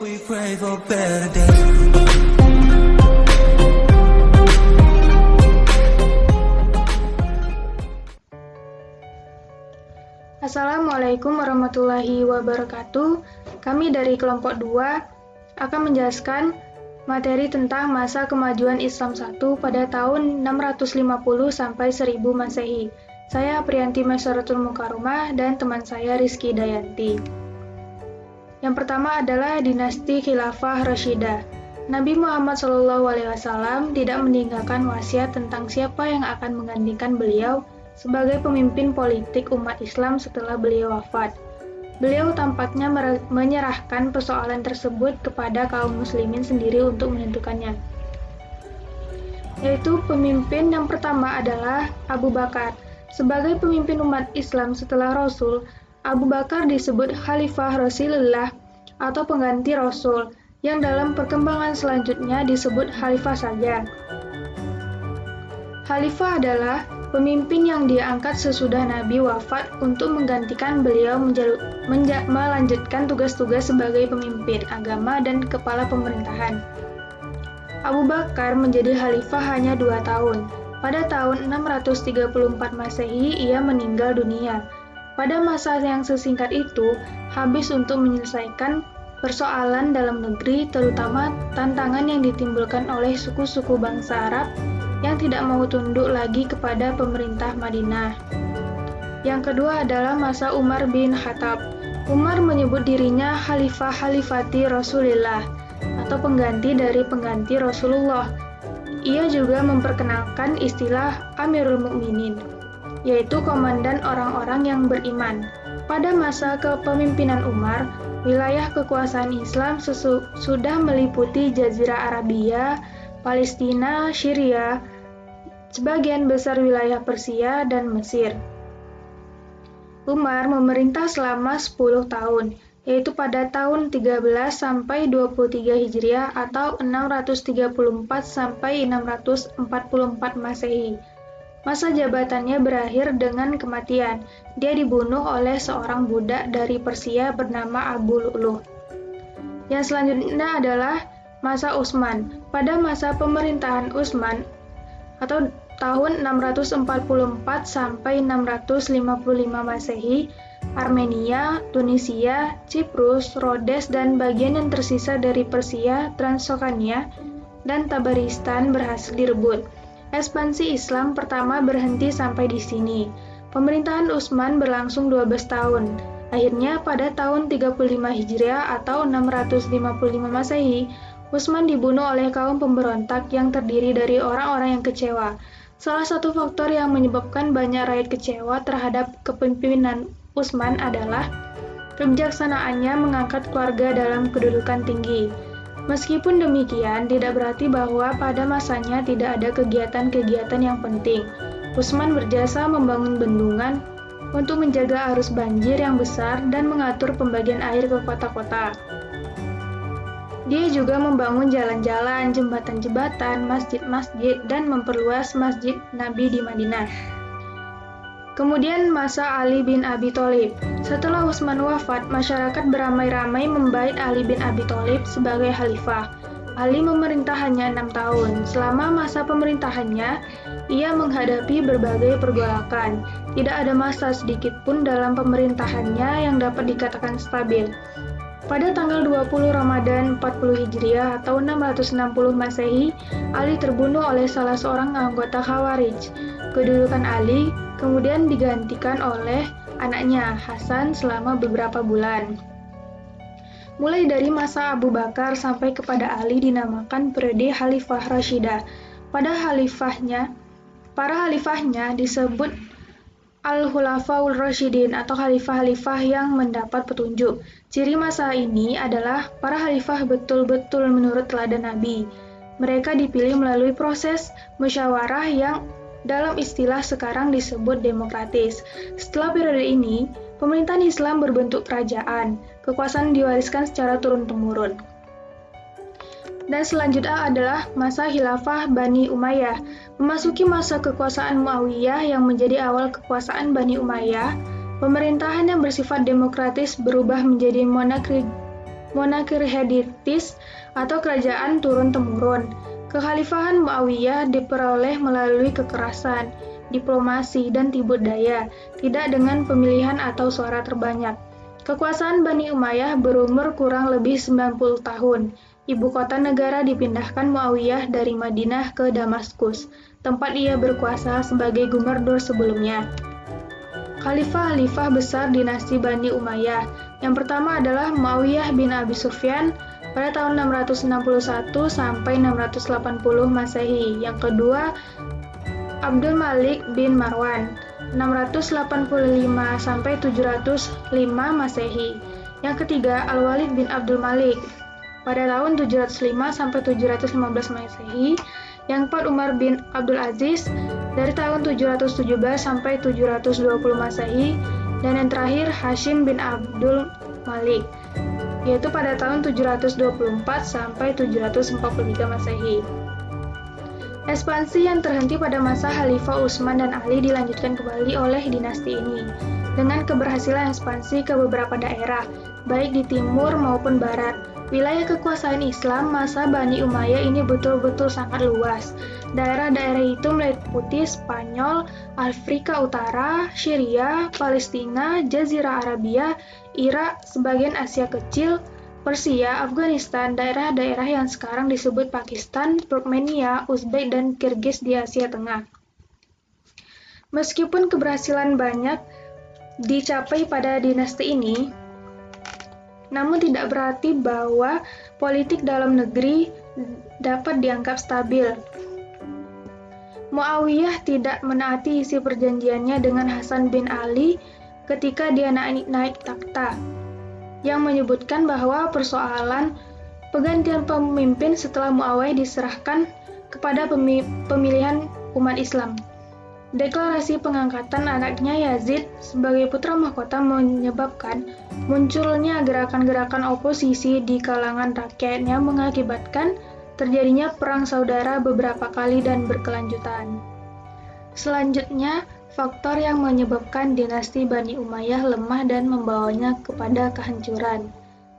We pray for better days. Assalamualaikum warahmatullahi wabarakatuh. Kami dari kelompok 2 akan menjelaskan materi tentang masa kemajuan Islam I pada tahun 650 sampai 1000 Masehi. Saya Priyanti Maisaratul Mukarramah dan teman saya Rizky Dayanti. Yang pertama adalah dinasti Khilafah Rasyidah. Nabi Muhammad SAW tidak meninggalkan wasiat tentang siapa yang akan menggantikan beliau sebagai pemimpin politik umat Islam setelah beliau wafat. Beliau tampaknya menyerahkan persoalan tersebut kepada kaum muslimin sendiri untuk menentukannya. Yaitu pemimpin yang pertama adalah Abu Bakar. Sebagai pemimpin umat Islam setelah Rasul, Abu Bakar disebut Khalifah Rasulullah atau pengganti Rasul, yang dalam perkembangan selanjutnya disebut Khalifah saja. Khalifah adalah pemimpin yang diangkat sesudah Nabi wafat untuk menggantikan beliau melanjutkan tugas-tugas sebagai pemimpin agama dan kepala pemerintahan. Abu Bakar menjadi khalifah hanya 2 tahun. Pada tahun 634 Masehi, ia meninggal dunia. Pada masa yang sesingkat itu, habis untuk menyelesaikan persoalan dalam negeri, terutama tantangan yang ditimbulkan oleh suku-suku bangsa Arab yang tidak mau tunduk lagi kepada pemerintah Madinah. Yang kedua adalah masa Umar bin Khattab. Umar menyebut dirinya Khalifati Rasulullah atau pengganti dari pengganti Rasulullah. Ia juga memperkenalkan istilah Amirul Mukminin, yaitu komandan orang-orang yang beriman. Pada masa kepemimpinan Umar, wilayah kekuasaan Islam sudah meliputi Jazirah Arabia, Palestina, Syria, sebagian besar wilayah Persia, dan Mesir. Umar memerintah selama 10 tahun, yaitu pada tahun 13 sampai 23 Hijriah atau 634 sampai 644 Masehi. Masa jabatannya berakhir dengan kematian. Dia dibunuh oleh seorang budak dari Persia bernama Abu Lu'luh. Yang selanjutnya adalah masa Utsman. Pada masa pemerintahan Utsman atau tahun 644 sampai 655 Masehi, Armenia, Tunisia, Siprus, Rhodes, dan bagian yang tersisa dari Persia, Transokania, dan Tabaristan berhasil direbut. Ekspansi Islam pertama berhenti sampai di sini. Pemerintahan Utsman berlangsung 12 tahun. Akhirnya pada tahun 35 Hijriah atau 655 Masehi, Utsman dibunuh oleh kaum pemberontak yang terdiri dari orang-orang yang kecewa. Salah satu faktor yang menyebabkan banyak rakyat kecewa terhadap kepemimpinan Utsman adalah kebijaksanaannya mengangkat keluarga dalam kedudukan tinggi. Meskipun demikian, tidak berarti bahwa pada masanya tidak ada kegiatan-kegiatan yang penting. Utsman berjasa membangun bendungan untuk menjaga arus banjir yang besar dan mengatur pembagian air ke kota-kota. Dia juga membangun jalan-jalan, jembatan-jembatan, masjid-masjid, dan memperluas masjid Nabi di Madinah. Kemudian masa Ali bin Abi Thalib. Setelah Utsman wafat, masyarakat beramai-ramai membait Ali bin Abi Thalib sebagai khalifah. Ali memerintah hanya 6 tahun. Selama masa pemerintahannya, ia menghadapi berbagai pergolakan. Tidak ada masa sedikit pun dalam pemerintahannya yang dapat dikatakan stabil. Pada tanggal 20 Ramadan 40 Hijriah atau 660 Masehi, Ali terbunuh oleh salah seorang anggota Khawarij. Kedudukan Ali kemudian digantikan oleh anaknya, Hasan, selama beberapa bulan. Mulai dari masa Abu Bakar sampai kepada Ali dinamakan periode Khalifah Rasyidah. Para khalifahnya disebut Al-Khulafaur Rasyidin atau khalifah-khalifah yang mendapat petunjuk. Ciri masa ini adalah para khalifah betul-betul menurut teladan Nabi. Mereka dipilih melalui proses musyawarah yang dalam istilah sekarang disebut demokratis. Setelah periode ini, pemerintahan Islam berbentuk kerajaan. Kekuasaan diwariskan secara turun-temurun. Dan selanjutnya adalah masa Khilafah Bani Umayyah. Memasuki masa kekuasaan Muawiyah yang menjadi awal kekuasaan Bani Umayyah, pemerintahan yang bersifat demokratis berubah menjadi monarki hereditaris atau kerajaan turun-temurun. Kekhalifahan Muawiyah diperoleh melalui kekerasan, diplomasi, dan tipu daya, tidak dengan pemilihan atau suara terbanyak. Kekuasaan Bani Umayyah berumur kurang lebih 90 tahun. Ibu kota negara dipindahkan Muawiyah dari Madinah ke Damaskus, tempat ia berkuasa sebagai gubernur sebelumnya. Khalifah-khalifah besar dinasti Bani Umayyah. Yang pertama adalah Muawiyah bin Abi Sufyan pada tahun 661 sampai 680 Masehi. Yang kedua, Abdul Malik bin Marwan 685 sampai 705 Masehi. Yang ketiga, Al-Walid bin Abdul Malik pada tahun 705 sampai 715 Masehi. Yang keempat, Umar bin Abdul Aziz dari tahun 717 sampai 720 Masehi. Dan yang terakhir, Hashim bin Abdul Malik, yaitu pada tahun 724 sampai 743 Masehi. Ekspansi yang terhenti pada masa Khalifah Utsman dan Ali dilanjutkan kembali oleh dinasti ini, dengan keberhasilan ekspansi ke beberapa daerah, baik di timur maupun barat. Wilayah kekuasaan Islam masa Bani Umayyah ini betul-betul sangat luas. Daerah-daerah itu meliputi Spanyol, Afrika Utara, Syria, Palestina, Jazirah Arabia, Irak, sebagian Asia Kecil, Persia, Afghanistan, daerah-daerah yang sekarang disebut Pakistan, Turkmenia, Uzbek, dan Kirgiz di Asia Tengah. Meskipun keberhasilan banyak dicapai pada dinasti ini, namun tidak berarti bahwa politik dalam negeri dapat dianggap stabil. Muawiyah tidak menaati isi perjanjiannya dengan Hasan bin Ali ketika dia naik takhta, yang menyebutkan bahwa persoalan pergantian pemimpin setelah Muawiyah diserahkan kepada pemilihan umat Islam. Deklarasi pengangkatan anaknya Yazid sebagai putra mahkota menyebabkan munculnya gerakan-gerakan oposisi di kalangan rakyat yang mengakibatkan terjadinya perang saudara beberapa kali dan berkelanjutan. Selanjutnya, faktor yang menyebabkan dinasti Bani Umayyah lemah dan membawanya kepada kehancuran.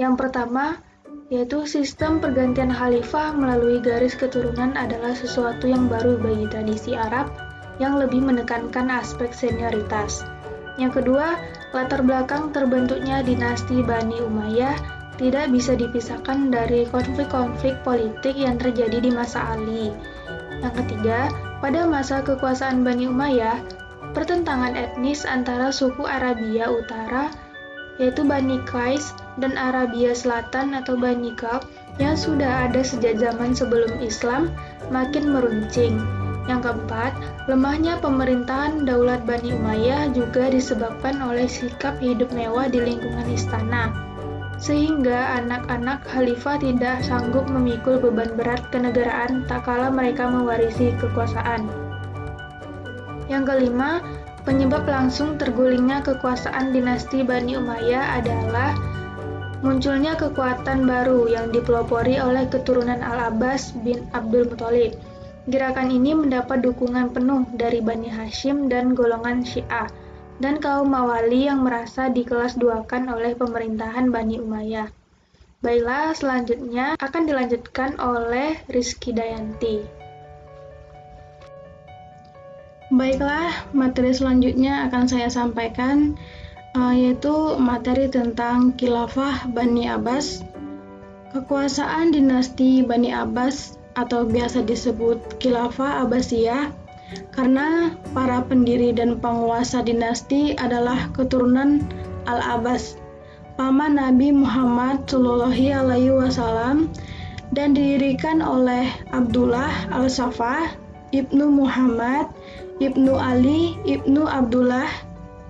Yang pertama, yaitu sistem pergantian khalifah melalui garis keturunan adalah sesuatu yang baru bagi tradisi Arab yang lebih menekankan aspek senioritas. Yang kedua, latar belakang terbentuknya dinasti Bani Umayyah tidak bisa dipisahkan dari konflik-konflik politik yang terjadi di masa Ali. Yang ketiga, pada masa kekuasaan Bani Umayyah, pertentangan etnis antara suku Arabia Utara, yaitu Bani Qais, dan Arabia Selatan atau Bani Ka'ab yang sudah ada sejak zaman sebelum Islam makin meruncing. Yang keempat, lemahnya pemerintahan Daulat Bani Umayyah juga disebabkan oleh sikap hidup mewah di lingkungan istana, sehingga anak-anak khalifah tidak sanggup memikul beban berat kenegaraan tak kala mereka mewarisi kekuasaan. Yang kelima, penyebab langsung tergulingnya kekuasaan dinasti Bani Umayyah adalah munculnya kekuatan baru yang dipelopori oleh keturunan Al-Abbas bin Abdul Muthalib. Gerakan ini mendapat dukungan penuh dari Bani Hashim dan golongan Syiah, dan kaum Mawali yang merasa dikelas duakan oleh pemerintahan Bani Umayyah. Baiklah, selanjutnya akan dilanjutkan oleh Rizky Dayanti. Baiklah, materi selanjutnya akan saya sampaikan, yaitu materi tentang Khilafah Bani Abbas. Kekuasaan dinasti Bani Abbas atau biasa disebut Khilafah Abbasiyah karena para pendiri dan penguasa dinasti adalah keturunan Al-Abbas, paman Nabi Muhammad SAW, dan didirikan oleh Abdullah Al-Safah, Ibnu Muhammad, Ibnu Ali, Ibnu Abdullah,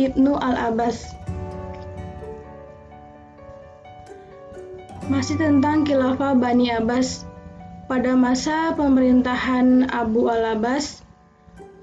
Ibnu Al-Abbas. Masih tentang Khilafah Bani Abbas. Pada masa pemerintahan Abu Al-Abbas,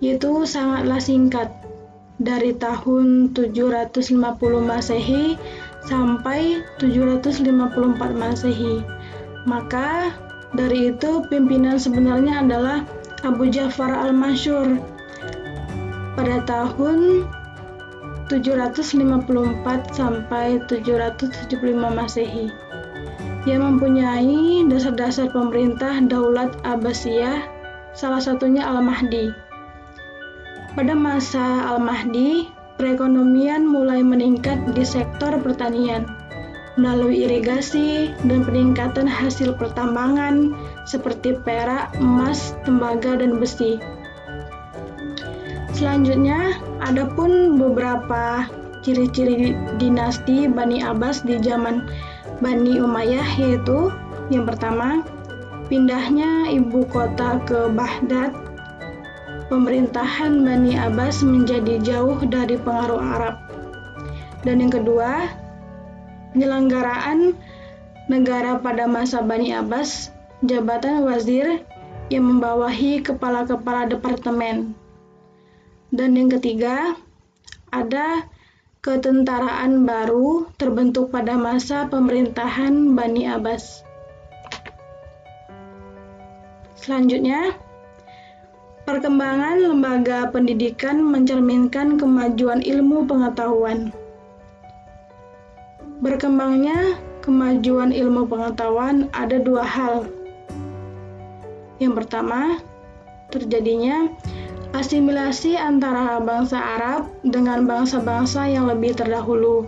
yaitu sangatlah singkat, dari tahun 750 Masehi sampai 754 Masehi. Maka dari itu pimpinan sebenarnya adalah Abu Ja'far Al-Mansur pada tahun 754 sampai 775 Masehi. yang mempunyai dasar-dasar pemerintah Daulat Abbasiyah, salah satunya Al-Mahdi. Pada masa Al-Mahdi, perekonomian mulai meningkat di sektor pertanian melalui irigasi dan peningkatan hasil pertambangan seperti perak, emas, tembaga, dan besi. Selanjutnya, ada pun beberapa ciri-ciri dinasti Bani Abbas di zaman Bani Umayyah, yaitu yang pertama, pindahnya ibu kota ke Baghdad. Pemerintahan Bani Abbas menjadi jauh dari pengaruh Arab. Dan yang kedua, penyelenggaraan negara pada masa Bani Abbas, jabatan wazir yang membawahi kepala-kepala departemen. Dan yang ketiga, ada ketentaraan baru terbentuk pada masa pemerintahan Bani Abbas. Selanjutnya, perkembangan lembaga pendidikan mencerminkan kemajuan ilmu pengetahuan. Berkembangnya kemajuan ilmu pengetahuan ada dua hal. Yang pertama, terjadinya asimilasi antara bangsa Arab dengan bangsa-bangsa yang lebih terdahulu.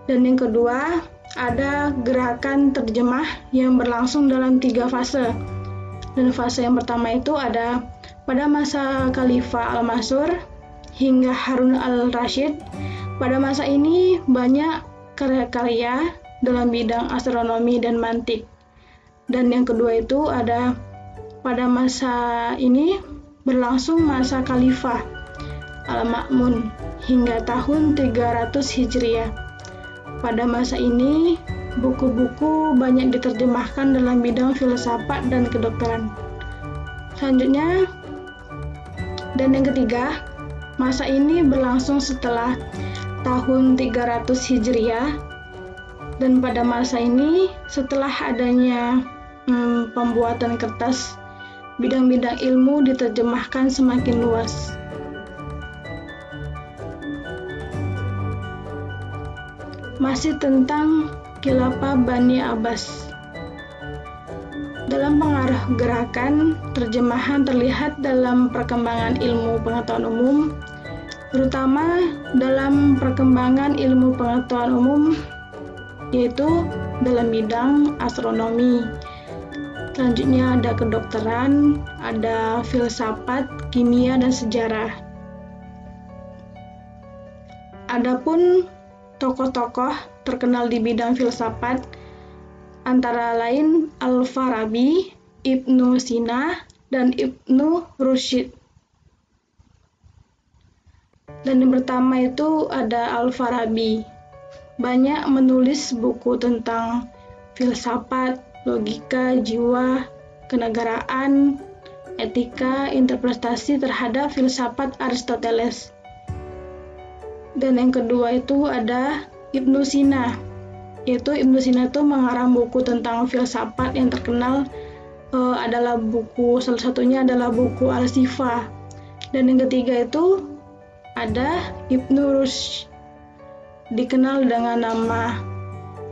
Dan yang kedua, ada gerakan terjemah yang berlangsung dalam 3 fase. Dan fase yang pertama itu ada pada masa Khalifah Al-Mansur hingga Harun al-Rasyid. Pada masa ini banyak karya-karya dalam bidang astronomi dan mantik. Dan yang kedua itu ada pada masa ini berlangsung masa Khalifah Al-Ma'mun hingga tahun 300 Hijriah. Pada masa ini, buku-buku banyak diterjemahkan dalam bidang filsafat dan kedokteran. Selanjutnya, dan yang ketiga, masa ini berlangsung setelah tahun 300 Hijriah, dan pada masa ini setelah adanya pembuatan kertas, bidang-bidang ilmu diterjemahkan semakin luas. Masih tentang Khilafah Bani Abbas. Dalam pengaruh gerakan terjemahan terlihat dalam perkembangan ilmu pengetahuan umum, terutama dalam perkembangan ilmu pengetahuan umum, yaitu dalam bidang astronomi. Selanjutnya ada kedokteran, ada filsafat, kimia, dan sejarah. Adapun tokoh-tokoh terkenal di bidang filsafat antara lain Al-Farabi, Ibnu Sina, dan Ibnu Rushd. Dan yang pertama itu ada Al-Farabi. Banyak menulis buku tentang filsafat, logika, jiwa, kenegaraan, etika, interpretasi terhadap filsafat Aristoteles. Dan yang kedua itu ada Ibnu Sina. Yaitu Ibnu Sina itu mengarang buku tentang filsafat yang terkenal adalah salah satunya adalah buku Al-Shifa. Dan yang ketiga itu ada Ibnu Rushd, dikenal dengan nama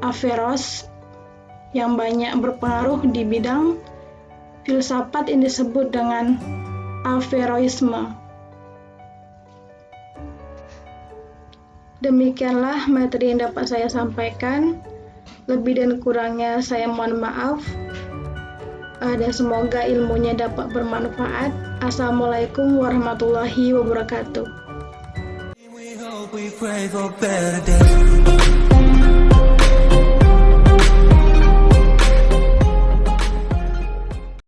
Averroes, yang banyak berpengaruh di bidang filsafat yang disebut dengan Averroisme. Demikianlah materi yang dapat saya sampaikan. Lebih dan kurangnya saya mohon maaf. Dan semoga ilmunya dapat bermanfaat. Assalamualaikum warahmatullahi wabarakatuh. We hope, we pray for better days.